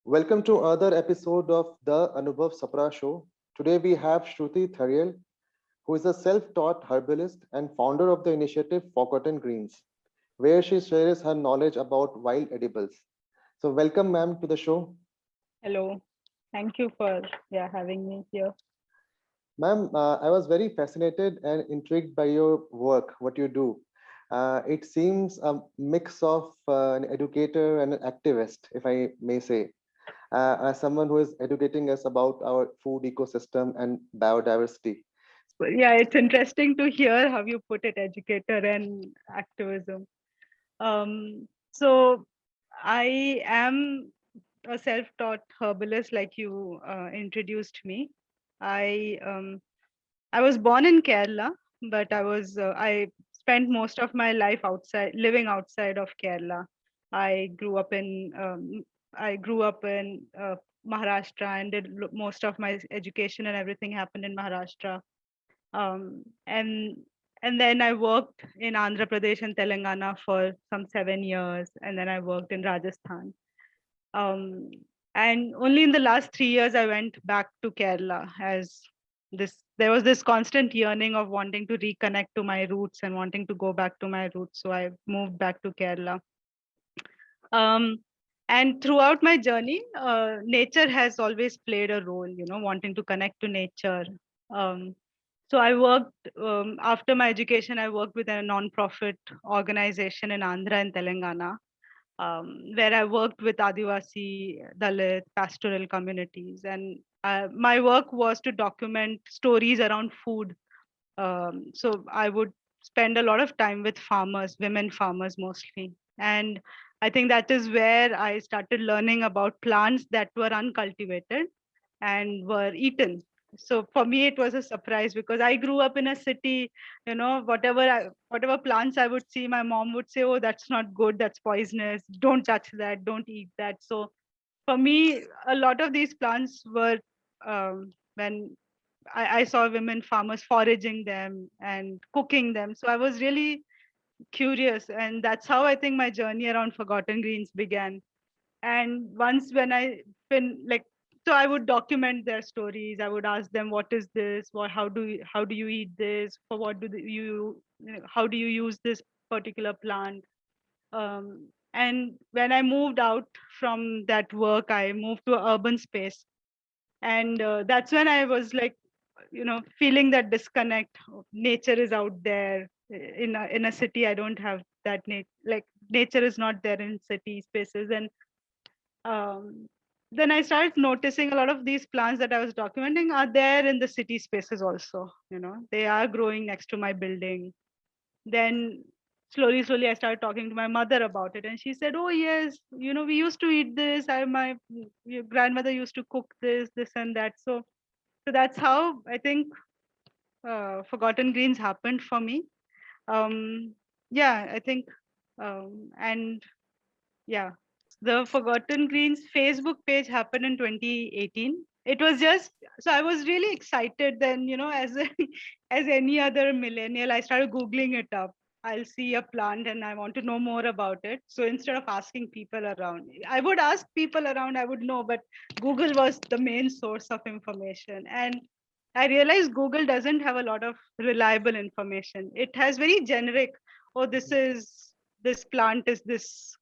Welcome to another episode of the Anubhav Sapra Show. Today we have Shruti Tharayil, who is a self-taught herbalist and founder of the initiative Forgotten Greens, where she shares her knowledge about wild edibles. So welcome, ma'am, to the show. Hello. Thank you for having me here. Ma'am, I was very fascinated and intrigued by your work, what you do. It seems a mix of an educator and an activist, if I may say. As someone who is educating us about our food ecosystem and biodiversity. But yeah, it's interesting to hear how you put it, educator and activism. So I am a self-taught herbalist, like you introduced me. I I was born in Kerala, but I spent most of my life living outside of Kerala. I grew up in Maharashtra and did most of my education and everything happened in Maharashtra. Um, and and then I worked in Andhra Pradesh and Telangana for some 7 years, and then I worked in Rajasthan. Um, and only in the last 3 years I went back to Kerala, as this there was this constant yearning of wanting to reconnect to my roots and wanting to go back to my roots. So I moved back to Kerala. Um, and throughout my journey, nature has always played a role, wanting to connect to nature. Um, so I worked after my education. I worked with a non-profit organization in Andhra and Telangana, where I worked with Adivasi, Dalit, pastoral communities. And my work was to document stories around food. So I would spend a lot of time with farmers, women farmers mostly. And I think that is where I started learning about plants that were uncultivated and were eaten. So for me, it was a surprise because I grew up in a city. Whatever plants I would see, my mom would say, "Oh, that's not good. That's poisonous. Don't touch that. Don't eat that." So for me, a lot of these plants were when I saw women farmers foraging them and cooking them. So I was really curious, and that's how I think my journey around Forgotten Greens began. And once when I been like, so I would document their stories. I would ask them, what is this? How do you eat this? For what how do you use this particular plant? And when I moved out from that work, I moved to an urban space. And that's when I was like, feeling that disconnect. Nature is out there. In a city, I don't have that nature is not there in city spaces. And um, then I started noticing a lot of these plants that I was documenting are there in the city spaces also. They are growing next to my building. Then slowly I started talking to my mother about it, and she said, "Oh yes, we used to eat this. My your grandmother used to cook this and that." So that's how I think Forgotten Greens happened for me. Yeah, I think, and yeah, the Forgotten Greens Facebook page happened in 2018. It was just so I was really excited then, as any other millennial, I started Googling it up. I'll see a plant and I want to know more about it. So instead of asking people around, I would ask people around, I would know, but Google was the main source of information. And I realized Google doesn't have a lot of reliable information. It has very generic, oh, this plant is this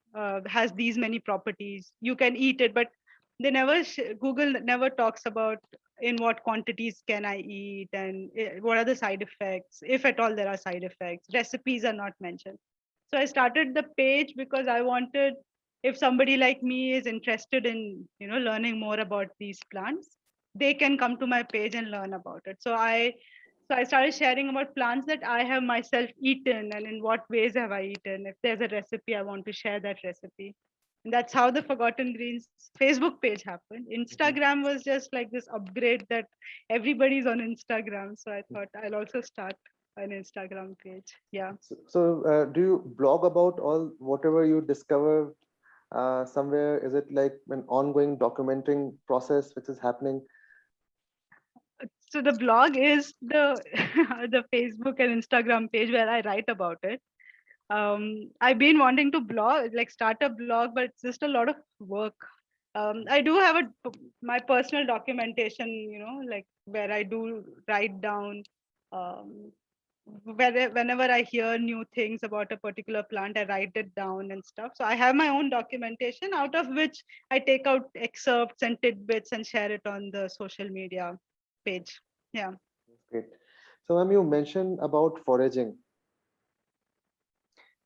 has these many properties. You can eat it, but Google never talks about in what quantities can I eat and what are the side effects, if at all there are side effects. Recipes are not mentioned. So I started the page because I wanted, if somebody like me is interested in learning more about these plants, they can come to my page and learn about it. So I started sharing about plants that I have myself eaten and in what ways have I eaten. If there's a recipe, I want to share that recipe. And that's how the Forgotten Greens Facebook page happened. Instagram was just like this upgrade that everybody's on Instagram. So I thought I'll also start an Instagram page. Yeah. So, do you blog about all whatever you discover somewhere? Is it like an ongoing documenting process which is happening? So the blog is the the Facebook and Instagram page where I write about it. I've been wanting to blog, like start a blog, but it's just a lot of work. I do have my personal documentation, like where I do write down, um, whenever I hear new things about a particular plant, I write it down and stuff. So I have my own documentation, out of which I take out excerpts and tidbits and share it on the social media page. Yeah. Great. So, ma'am, you mentioned about foraging.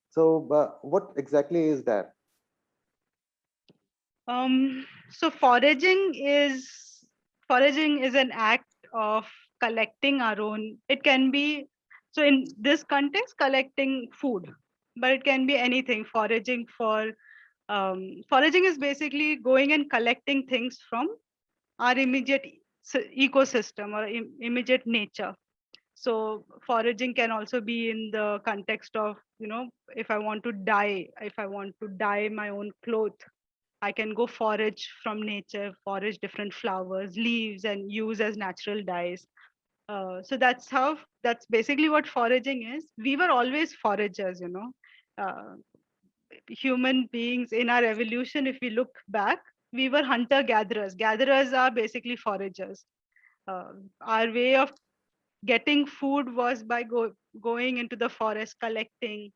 So, what exactly is that? So foraging is an act of collecting our own. It can be, so in this context, collecting food, but it can be anything. Foraging is basically going and collecting things from our immediate ecosystem or immediate nature. So foraging can also be in the context of, if I want to dye my own clothes, I can go forage from nature, forage different flowers, leaves, and use as natural dyes. So that's basically what foraging is. We were always foragers, human beings in our evolution. If we look back, we were hunter gatherers. Gatherers are basically foragers. Our way of getting food was by going into the forest, collecting,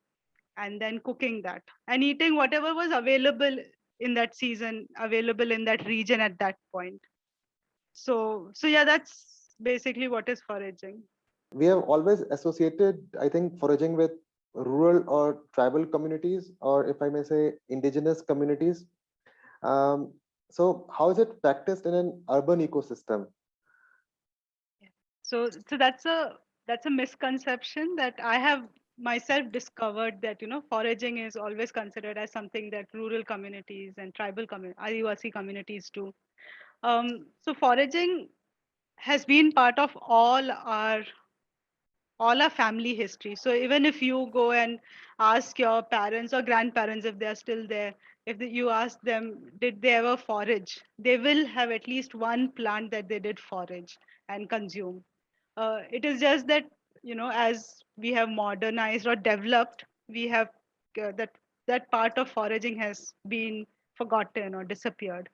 and then cooking that and eating whatever was available in that season, available in that region at that point. So yeah, that's basically what is foraging. We have always associated, I think, foraging with rural or tribal communities, or if I may say, indigenous communities. Um, so, how is it practiced in an urban ecosystem? So that's a misconception that I have myself discovered, that foraging is always considered as something that rural communities and tribal Adivasi communities do. So foraging has been part of all our family history. So even if you go and ask your parents or grandparents, if they're still there, if you ask them, did they ever forage? They will have at least one plant that they did forage and consume. It is just that, as we have modernized or developed, we have that part of foraging has been forgotten or disappeared.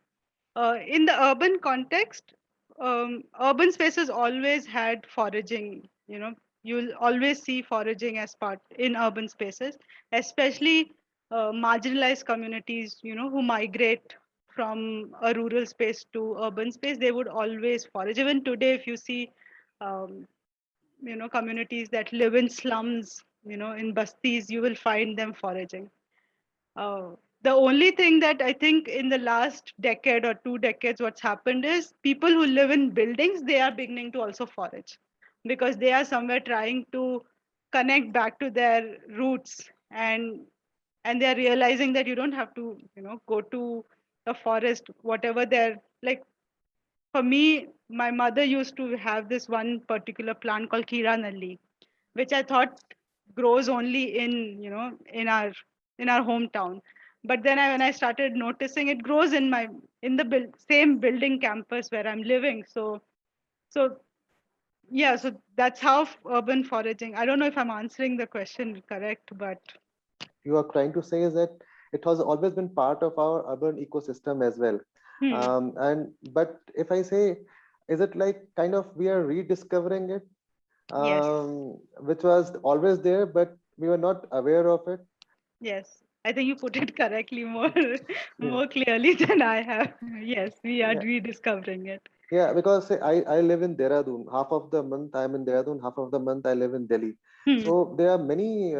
In the urban context, urban spaces always had foraging. You'll always see foraging as part in urban spaces, especially marginalized communities, who migrate from a rural space to urban space. They would always forage. Even today, if you see, um, communities that live in slums, in bastis, you will find them foraging. The only thing that I think in the last decade or 2 decades, what's happened is people who live in buildings, they are beginning to also forage, because they are somewhere trying to connect back to their roots, and they are realizing that you don't have to, go to a forest, whatever they're like. For me, my mother used to have this one particular plant called Kira Nalli, which I thought grows only in our hometown. But then when I started noticing, it grows in the same building campus where I'm living. So yeah, so that's how urban foraging. I don't know if I'm answering the question correct, but You are trying to say is that it has always been part of our urban ecosystem as well. hmm, And but if I say, is it like kind of we are rediscovering it, yes, which was always there, but we were not aware of it? yes. I think you put it correctly, more Yeah. more clearly than I have. Yes, we are Yeah. rediscovering it. Yeah, because say, I live in Dehradun. Half of the month I'm in Dehradun, half of the month I live in Delhi. Hmm, So there are many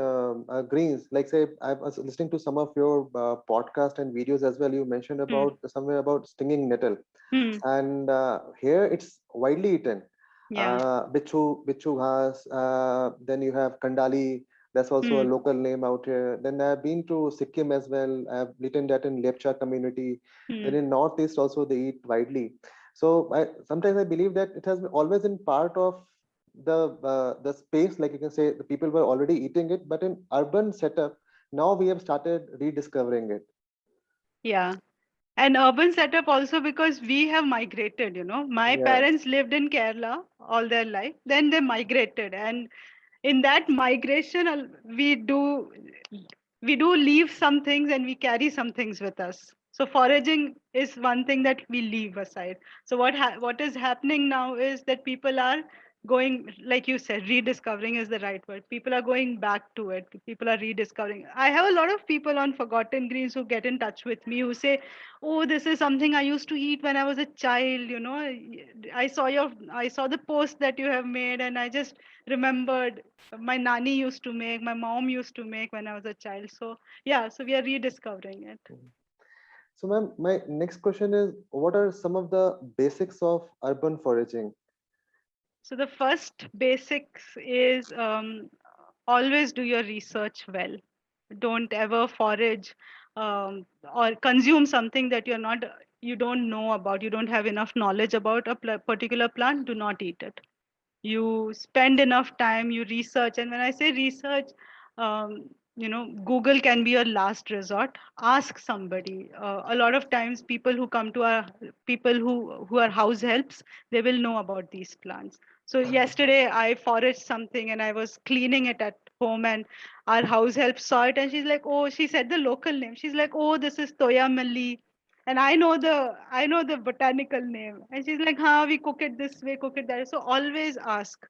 greens. Like say, I was listening to some of your podcast and videos as well. You mentioned hmm, about somewhere about stinging nettle, hmm. and here it's widely eaten. Yeah. Bichu ghas. Then you have kandali. That's also a Hmm, local name out here. Then I've been to Sikkim as well. I've eaten that in Lepcha community. hmm. Then in Northeast also they eat widely. So sometimes I believe that it has always been part of the space. Like you can say, the people were already eating it, but in urban setup, now we have started rediscovering it. Yeah. And urban setup also, because we have migrated. My Yeah, parents lived in Kerala all their life, then they migrated. And in that migration, we do leave some things and we carry some things with us. So foraging is one thing that we leave aside. So what is happening now is that people are going, like you said, rediscovering is the right word. People are going back to it. People are rediscovering. I have a lot of people on Forgotten Greens who get in touch with me who say, "Oh, this is something I used to eat when I was a child. You know, I saw the post that you have made, and I just remembered my nanny used to make, my mom used to make when I was a child." So yeah, so we are rediscovering it. So, ma'am, my next question is, what are some of the basics of urban foraging? So the first basics is always do your research well. Don't ever forage or consume something that you don't know about. You don't have enough knowledge about a particular plant. Do not eat it. You spend enough time, you research. And when I say research, Google can be your last resort. Ask somebody. A lot of times people who come to our people who are house helps, they will know about these plants. So yesterday I foraged something and I was cleaning it at home, and our house help saw it and she's like, oh, she said the local name. She's like, oh, this is toya malli, and I know the botanical name, and she's like, "Ha, we cook it this way, cook it that way." So always ask.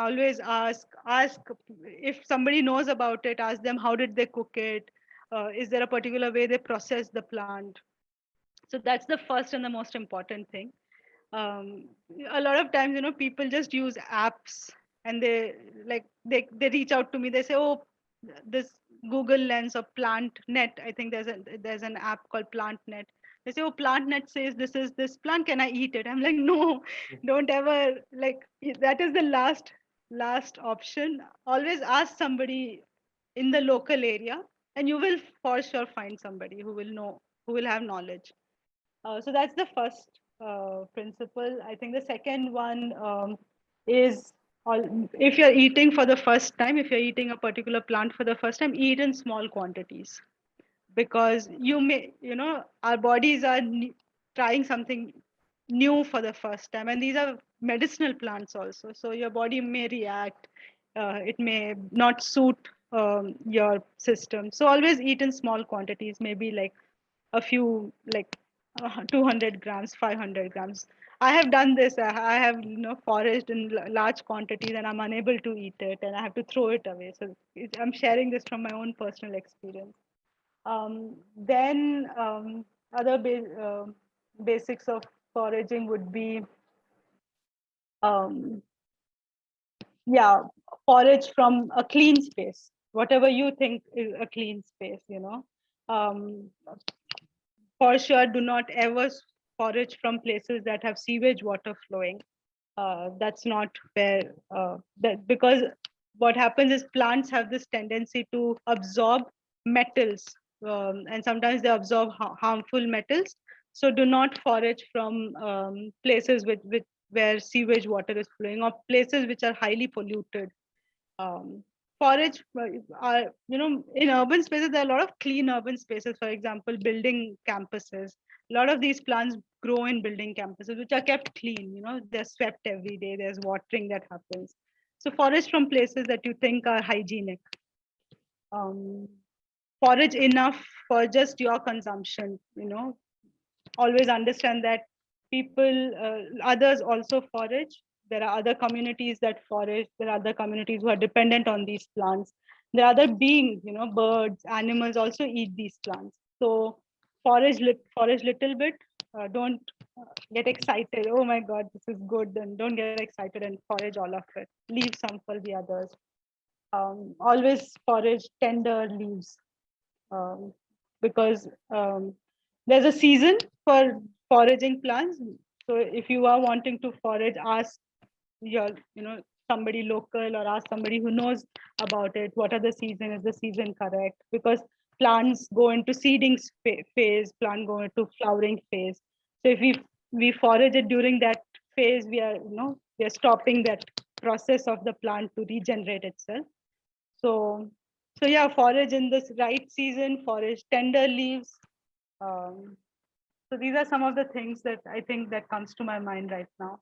Always ask if somebody knows about it. Ask them how did they cook it. Is there a particular way they process the plant? So that's the first and the most important thing. um, a lot of times, people just use apps, and they reach out to me. They say, oh, this Google Lens or Plant Net, I think there's an app called Plant Net. They say, oh, Plant Net says this is this plant, can I eat it? I'm like, no, don't ever, like, that is the last option. Always ask somebody in the local area, and you will for sure find somebody who will have knowledge. So that's the first principle. I think the second one is, if you're eating for the first time, if you're eating a particular plant for the first time, eat in small quantities, because our bodies are trying something new for the first time, and these are medicinal plants also. So your body may react, it may not suit your system. So always eat in small quantities, maybe like a few, like 200 grams, 500 grams. I have done this. I have foraged in large quantities, and I'm unable to eat it, and I have to throw it away. So I'm sharing this from my own personal experience. Then other basics of foraging would be, um, yeah, forage from a clean space, whatever you think is a clean space. Um, for sure, do not ever forage from places that have sewage water flowing. That's not where, that, because what happens is plants have this tendency to absorb metals, and sometimes they absorb harmful metals. So do not forage from places where sewage water is flowing, or places which are highly polluted. um, Forage, in urban spaces, there are a lot of clean urban spaces. For example, building campuses. A lot of these plants grow in building campuses, which are kept clean. They're swept every day. There's watering that happens. So forage from places that you think are hygienic. Um, Forage enough for just your consumption. Always understand that others also forage. There are other communities that forage. There are other communities who are dependent on these plants. There are other beings, birds, animals also eat these plants. So forage little bit. Don't get excited. Oh my God, this is good. And don't get excited and forage all of it. Leave some for the others. Always forage tender leaves, um, because there's a season for foraging plants. So if you are wanting to forage, ask your, somebody local, or ask somebody who knows about it. What are the season? Is the season correct? Because plants go into seeding phase, plant go into flowering phase. So if we forage it during that phase, we are stopping that process of the plant to regenerate itself. So, so yeah, forage in this right season, forage tender leaves. Um, so these are some of the things that I think that comes to my mind right now.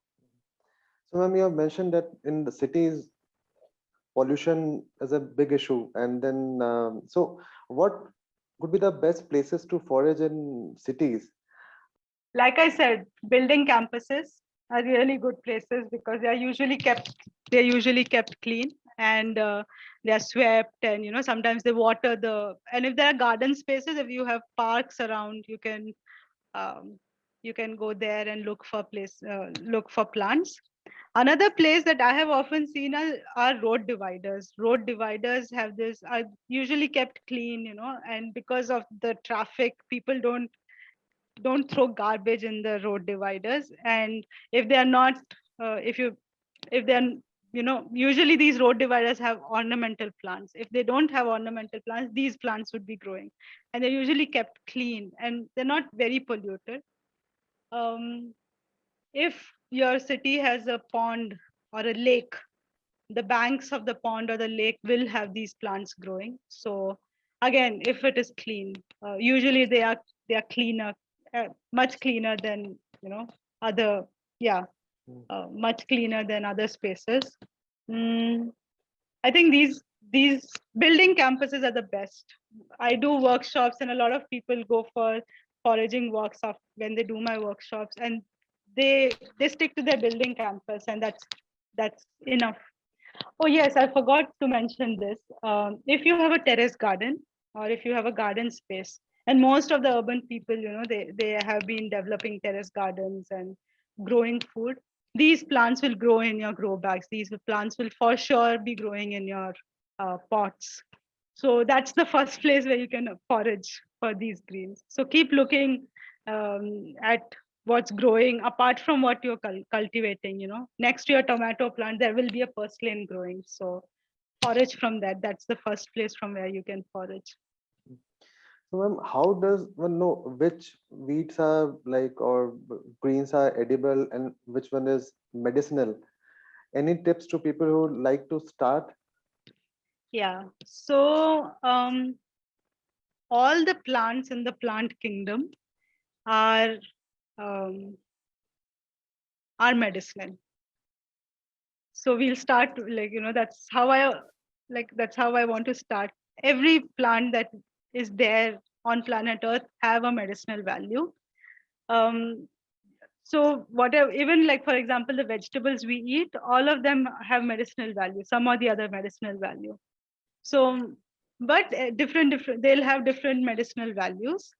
So, ma'am, you have mentioned that in the cities, pollution is a big issue. And then, so what would be the best places to forage in cities? Like I said, building campuses are really good places because they're usually kept clean, and they're swept, and sometimes they water and if there are garden spaces, if you have parks around, um, you can go there and look for plants. Another place that I have often seen are road dividers. Road dividers are usually kept clean, and because of the traffic, people don't throw garbage in the road dividers. And if they are not, if they're, usually these road dividers have ornamental plants. If they don't have ornamental plants, these plants would be growing, and they're usually kept clean and they're not very polluted. Um, if your city has a pond or a lake, the banks of the pond or the lake will have these plants growing. So again, if it is clean, usually they are cleaner, much cleaner than other, yeah, Mm. much cleaner than other spaces. Mm, I think these building campuses are the best. I do workshops, and a lot of people go for foraging workshops when they do my workshops, and they stick to their building campus, and that's enough. Oh yes, I forgot to mention this. If you have a terrace garden or if you have a garden space, and most of the urban people, they have been developing terrace gardens and growing food. These plants will grow in your grow bags. These plants will for sure be growing in your pots. So that's the first place where you can forage for these greens. So keep looking at what's growing apart from what you're cultivating. Next to your tomato plant there will be a purslane growing, so forage from that. That's the first place from where you can forage. So, ma'am, how does one know which weeds are like or greens are edible and which one is medicinal? Any tips to people who like to start? Yeah, so all the plants in the plant kingdom are um, are medicinal. So we'll start, like, that's how I want to start. Every plant that is there on planet earth have a medicinal value. um, so whatever, even like for example the vegetables we eat, all of them have medicinal value, some or the other medicinal value. So but different they'll have different medicinal values.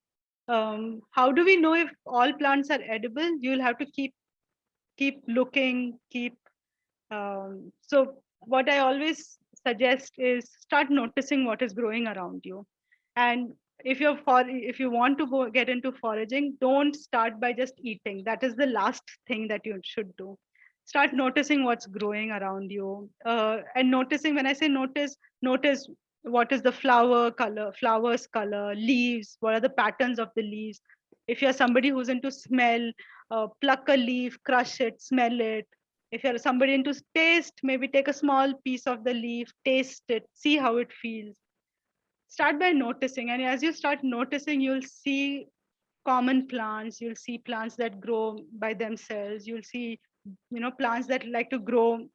How do we know if all plants are edible? You'll have to keep looking, keep so what I always suggest is start noticing what is growing around you. And if you want to go get into foraging, don't start by just eating. That is the last thing that you should do. Start noticing what's growing around you. And noticing, when I say notice what is the flowers color, leaves, what are the patterns of the leaves. If you're somebody who's into smell, pluck a leaf, crush it, smell it. If you're somebody into taste, maybe take a small piece of the leaf, taste it, see how it feels. Start by noticing. And as you start noticing, you'll see common plants, you'll see plants that grow by themselves, you'll see, plants that like to grow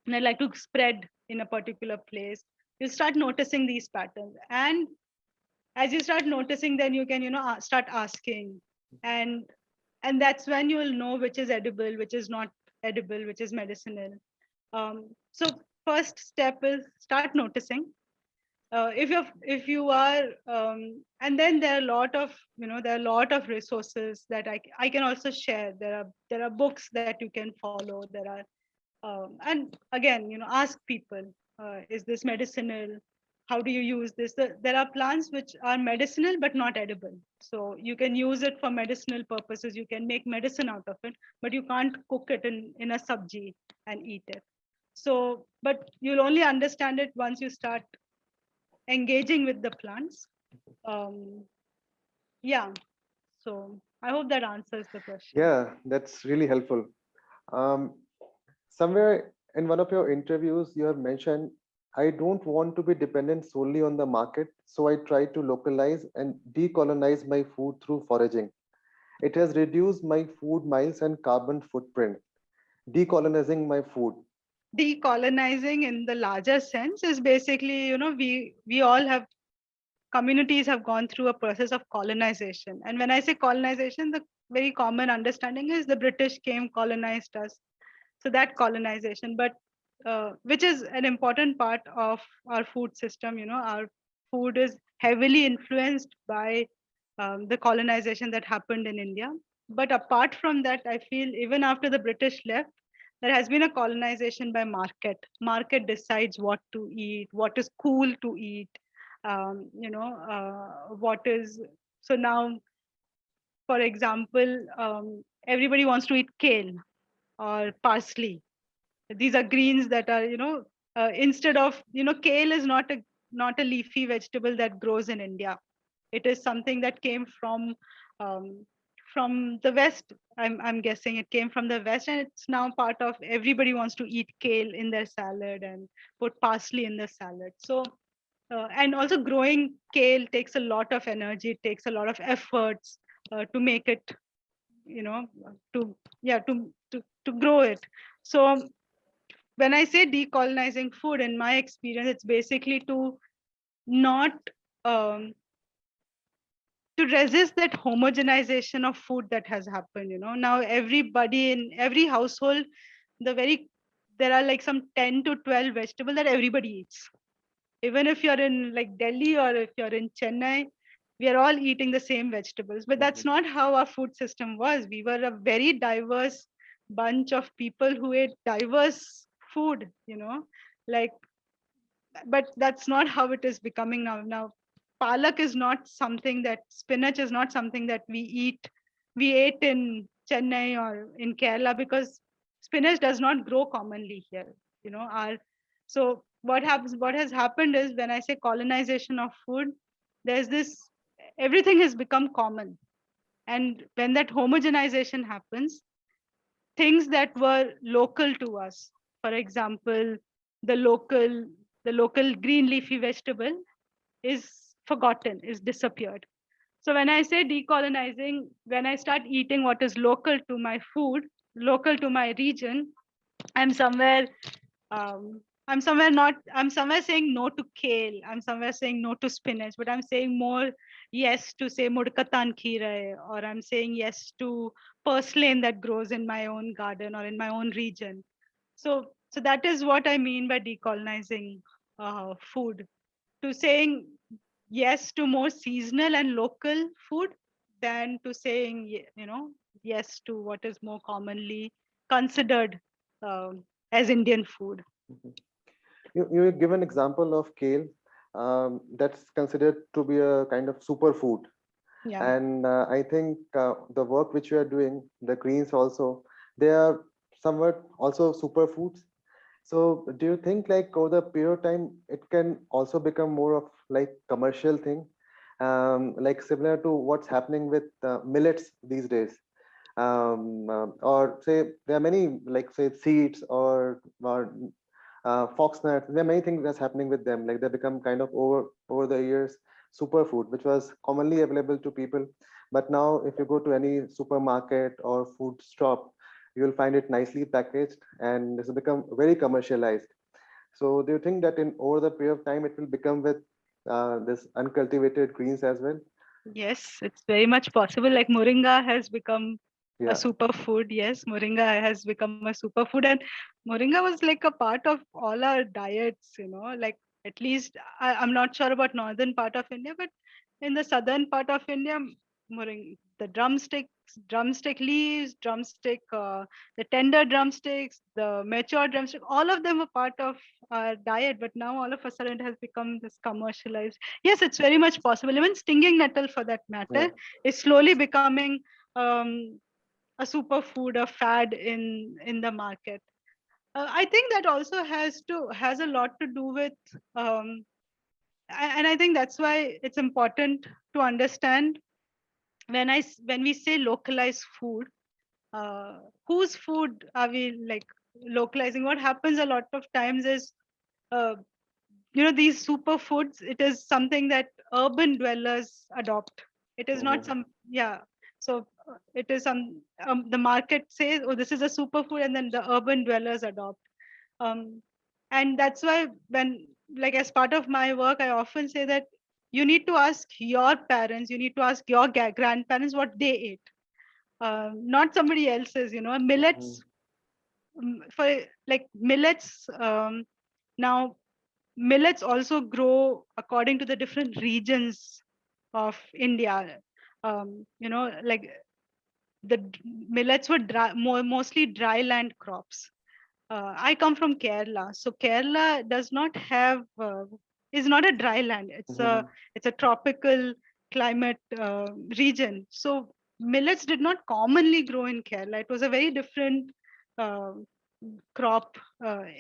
and like to spread in a particular place. You'll start noticing these patterns. And as you start noticing, then you can, start asking. and and that's when you will know which is edible, which is not edible, which is medicinal. So first step is start noticing. If you are And then there are a lot of, there are a lot of resources that I can also share. There are books that you can follow. There are and again, ask people, is this medicinal? How do you use this? There are plants which are medicinal but not edible, so you can use it for medicinal purposes. You can make medicine out of it, but you can't cook it in a sabji and eat it. So but you'll only understand it once you start engaging with the plants. um, yeah, so I hope that answers the question. Yeah, that's really helpful. Um, Somewhere in one of your interviews, you have mentioned, I don't want to be dependent solely on the market, so I try to localize and decolonize my food through foraging. It has reduced my food miles and carbon footprint. Decolonizing my food. Decolonizing in the larger sense is basically, we all have communities have gone through a process of colonization. And when I say colonization, the very common understanding is the British came, colonized us. So that colonization, but which is an important part of our food system. Our food is heavily influenced by the colonization that happened in India. But apart from that, I feel even after the British left, there has been a colonization by market. Market decides what to eat, what is cool to eat, what is. So now, for example, everybody wants to eat kale or parsley. These are greens that are, instead of, kale is not a leafy vegetable that grows in India. It is something that came um, from the West. I'm guessing it came from the West, and it's now part of, everybody wants to eat kale in their salad and put parsley in the salad. So and also growing kale takes a lot of energy, it takes a lot of efforts to make it, you know to yeah to grow it. So when I say decolonizing food, in my experience, it's basically to not um, to resist that homogenization of food that has happened. Now everybody in every household, there are like some 10 to 12 vegetables that everybody eats. Even if you're in like Delhi or if you're in Chennai, we are all eating the same vegetables. But that's Mhm. not how our food system was. We were a very diverse bunch of people who ate diverse food, like, but that's not how it is becoming now. Now, palak is not something that, spinach is not something that we ate in Chennai or in Kerala, because spinach does not grow commonly here. Our So what has happened is, when I say colonization of food, there's this, everything has become common. And when that homogenization happens, things that were local to us, for example, the local the local green leafy vegetable, is forgotten, is disappeared. So when I say decolonizing, when I start eating what is local to my food, local to my region, I'm somewhere I'm somewhere saying no to kale. I'm somewhere saying no to spinach, but I'm saying more yes to, say, mudkatan kheera, or I'm saying yes to purslane that grows in my own garden or in my own region. So that is what I mean by decolonizing food, to saying yes to more seasonal and local food than to saying yes to what is more commonly considered as Indian food. Mhm. You give an example of kale. That's considered to be a kind of superfood. Yeah. And I think the work which you are doing, the greens also, they are somewhat also superfoods. So do you think like over the period of time, it can also become more of like commercial thing, like similar to what's happening with millets these days? Or say there are many like say seeds or foxnuts. There are many things that's happening with them. Like they become kind of over the years superfood, which was commonly available to people. But now, if you go to any supermarket or food shop, you will find it nicely packaged and it's become very commercialized. So, do you think that in over the period of time, it will become with this uncultivated greens as well? Yes, it's very much possible. Like moringa has become a Yeah. superfood. Yes, moringa has become a superfood, and moringa was like a part of all our diets. Like, at least I'm not sure about northern part of India, but in the southern part of India, the drumstick leaves, the tender drumsticks, the mature drumstick, all of them were part of our diet. But now all of a sudden it has become this commercialized. Yes, it's very much possible. Even stinging nettle, for that Yeah. matter, is slowly becoming a superfood, a fad in the market. I think that also has a lot to do with, and I think that's why it's important to understand, when we say localized food, whose food are we like localizing? What happens a lot of times is, uh, these superfoods, it is something that urban dwellers adopt. It is not Mhm. some, yeah. So it is some, the market says, oh, this is a superfood, and then the urban dwellers adopt. um, and that's why, when, like, as part of my work, I often say that you need to ask your parents, you need to ask your grandparents what they ate, not somebody else's. Millets, for like millets, now millets also grow according to the different regions of India. Like millets were mostly dry land crops. I come from Kerala, so Kerala does not have is not a dry land. It's a tropical climate region. So millets did not commonly grow in Kerala. It was a very different uh, crop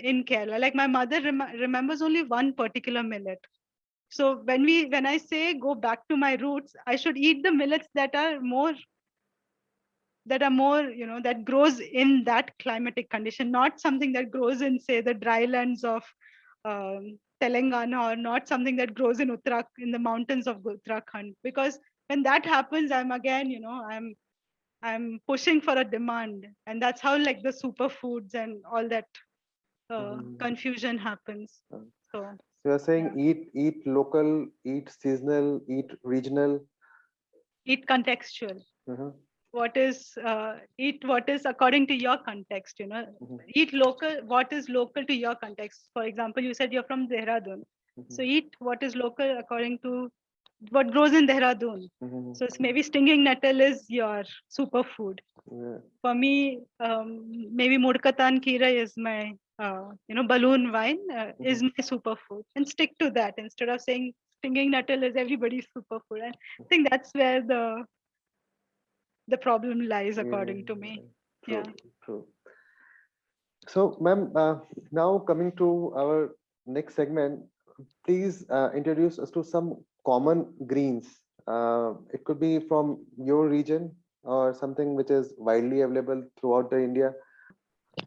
in Kerala. Like my mother remembers only one particular millet. So when I say go back to my roots, I should eat the millets that are more, that grows in that climatic condition, not something that grows in, say, the drylands of Telangana, or not something that grows in in the mountains of Uttarakhand. Because when that happens, I'm pushing for a demand, and that's how like the superfoods and all that confusion happens. So So you're saying yeah, eat local, eat seasonal, eat regional. eat contextual. Uh-huh. Eat what is according to your context. Eat local, what is local to your context. For example, you said you're from Dehradun, so eat what is local according to what grows in Dehradun. So it's maybe stinging nettle is your superfood. Yeah. For me, maybe murkatan kira is my balloon wine is my superfood, and stick to that instead of saying stinging nettle is everybody's superfood. And I think that's where the problem lies, Yeah, according to me. true, Yeah. true. So, ma'am, now coming to our next segment, please introduce us to some common greens. It could be from your region or something which is widely available throughout the India.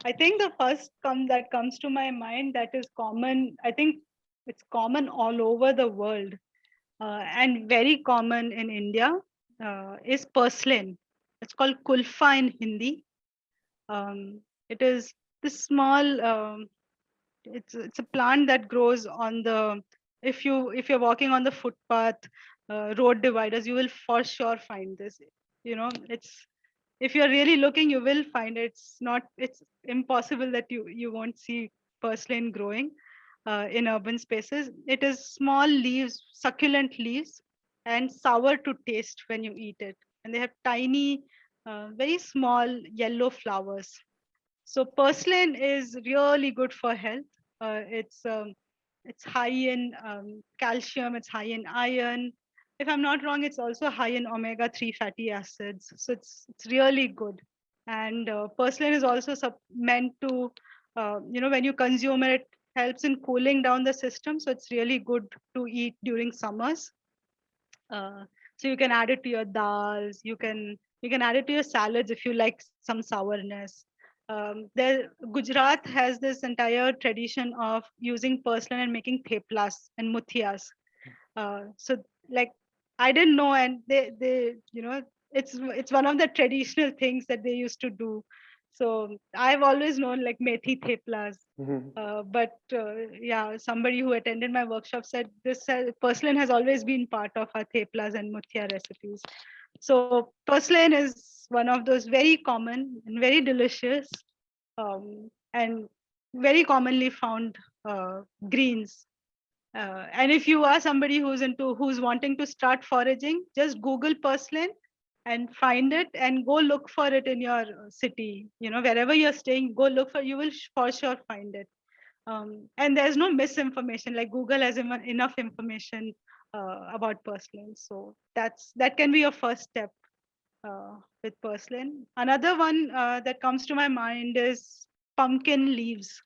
I think the first that comes to my mind that is common, I think it's common all over the world, and very common in India, is purslane. It's called kulfa in Hindi. It is this small, it's a plant that grows on the, if you're walking on the footpath, road dividers, you will for sure find this. It's, if you're really looking, you will find it. It's impossible that you won't see purslane growing in urban spaces. It is small leaves, succulent leaves, and sour to taste when you eat it. And they have tiny, very small yellow flowers. So purslane is really good for health. It's high in calcium. It's high in iron. If I'm not wrong, it's also high in omega-3 fatty acids. So it's really good. And purslane is also meant to, when you consume it, it helps in cooling down the system. So it's really good to eat during summers. Uh, so you can add it to your dals. You can add it to your salads if you like some sourness. Gujarat has this entire tradition of using purslane and making theplas and muthias. So like I didn't know, and it's one of the traditional things that they used to do. So I've always known like methi theplas, but yeah, somebody who attended my workshop said this purslane has always been part of our theplas and muthia recipes. So purslane is one of those very common and very delicious, and very commonly found greens. And if you are somebody who's wanting to start foraging, just Google purslane and find it and go look for it in your city. Wherever you're staying, go look for. You will for sure find it. And there's no misinformation. Like Google has enough information about purslane, so that can be your first step with purslane. Another one that comes to my mind is pumpkin leaves.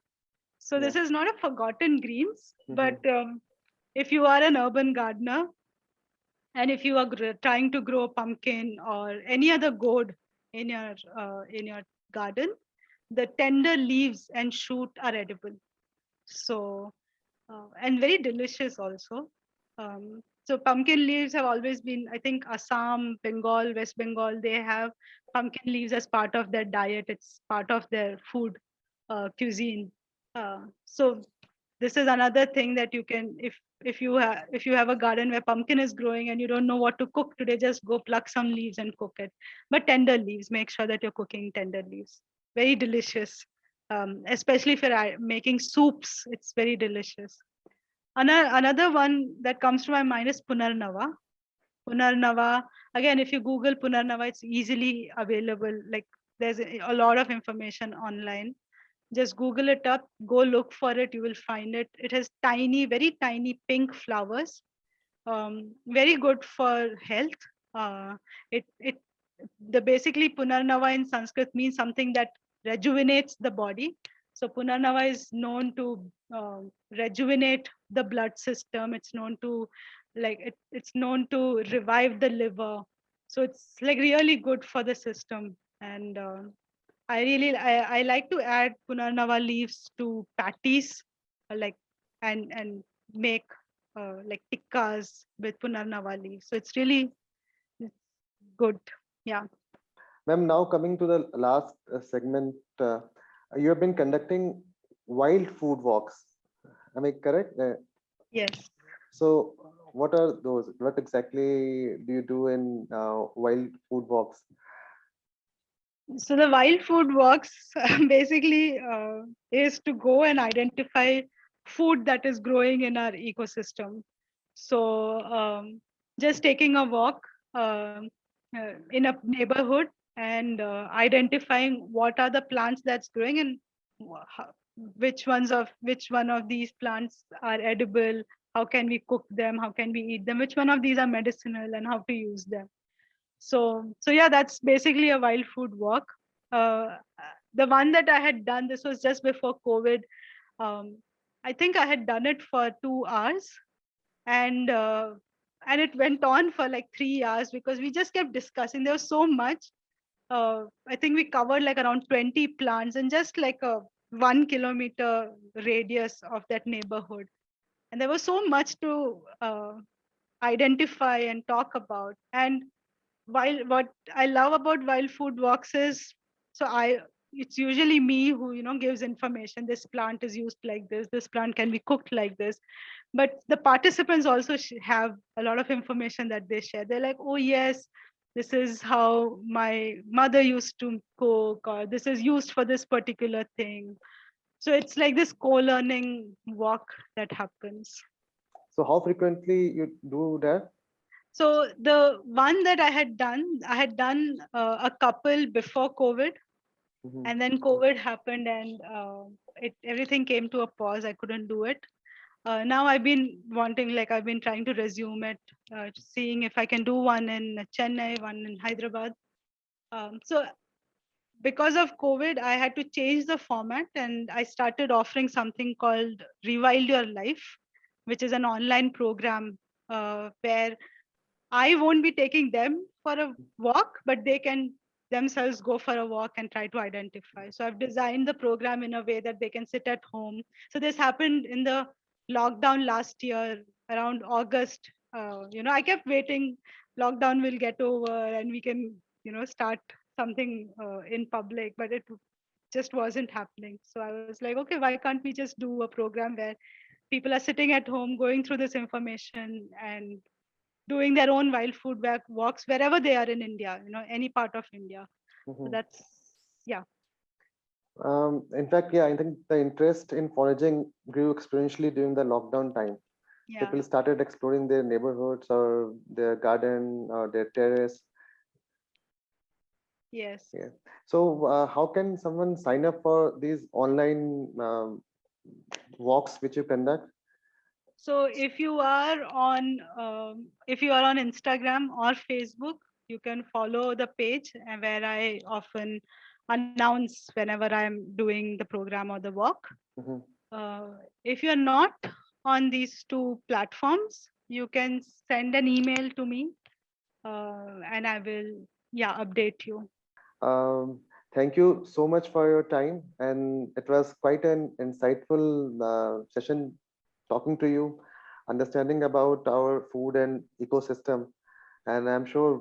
So Yeah. this is not a forgotten greens, but if you are an urban gardener and if you are trying to grow pumpkin or any other gourd in your garden, the tender leaves and shoot are edible. So and very delicious also. So pumpkin leaves have always been, I think, Assam, Bengal, West Bengal, they have pumpkin leaves as part of their diet. It's part of their food cuisine. So this is another thing that you can, if you have a garden where pumpkin is growing and you don't know what to cook today, just go pluck some leaves and cook it. But tender leaves, make sure that you're cooking tender leaves. Very delicious. Especially if you're making soups, it's very delicious. Another one that comes to my mind is Punarnava. Punarnava, again, if you Google Punarnava, it's easily available. Like there's a lot of information online. Just Google it up, go look for it, you will find it. It has tiny, very tiny pink flowers. Very good for health. It the basically Punarnava in Sanskrit means something that rejuvenates the body. So Punarnava is known to rejuvenate the blood system. It's known to it's known to revive the liver. So it's like really good for the system. And I like to add Punarnava leaves to patties, like and make like tikkas with Punarnava leaves. So it's really good. Yeah. Ma'am, now coming to the last segment, you have been conducting wild food walks. Am I correct? Yes. So, what are those? What exactly do you do in wild food walks? So the wild food walks basically is to go and identify food that is growing in our ecosystem. So just taking a walk in a neighborhood and identifying what are the plants that's growing and which one of these plants are edible, how can we cook them, how can we eat them, which one of these are medicinal, and how to use them. So yeah, that's basically a wild food walk. uh, the one that I had done, this was just before COVID. um, I think I had done it for 2 hours, and it went on for like 3 hours because we just kept discussing. There was so much. I think we covered like around 20 plants in just like a 1 kilometer radius of that neighborhood, and there was so much to identify and talk about. And while what I love about wild food walks is, so I it's usually me who gives information. This plant is used like this plant can be cooked like this. But the participants also have a lot of information that they share. They're like, oh yes, this is how my mother used to cook, or this is used for this particular thing. So it's like this co-learning walk that happens. So, how frequently you do that? So the one that I had done a couple before COVID, Mhm. and then COVID happened, and everything came to a pause. I couldn't do it. Now I've been wanting, like I've been trying to resume it, seeing if I can do one in Chennai, one in Hyderabad. So because of COVID, I had to change the format, and I started offering something called Rewild Your Life, which is an online program where I won't be taking them for a walk, but they can themselves go for a walk and try to identify. So I've designed the program in a way that they can sit at home. So this happened in the lockdown last year around August. I kept waiting, lockdown will get over and we can, start something in public, but it just wasn't happening. So I was like, okay, why can't we just do a program where people are sitting at home going through this information and doing their own wild food walks wherever they are in India, any part of India. So Mhm. that's, yeah, In fact, yeah, I think the interest in foraging grew exponentially during the lockdown time. yeah, People started exploring their neighborhoods or their garden or their terrace. yes. Yeah. So, how can someone sign up for these online walks which you conduct? So if you are on Instagram or Facebook, you can follow the page where I often announce whenever I'm doing the program or the walk. Mhm. If you're not on these two platforms, you can send an email to me, and I will, yeah, update you. Um, Thank you so much for your time, and it was quite an insightful session talking to you, understanding about our food and ecosystem. And I'm sure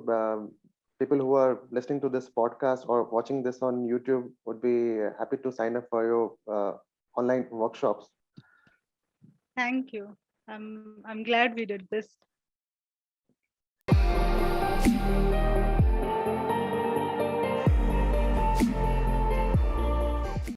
people who are listening to this podcast or watching this on YouTube would be happy to sign up for your online workshops. Thank you. I'm glad we did this.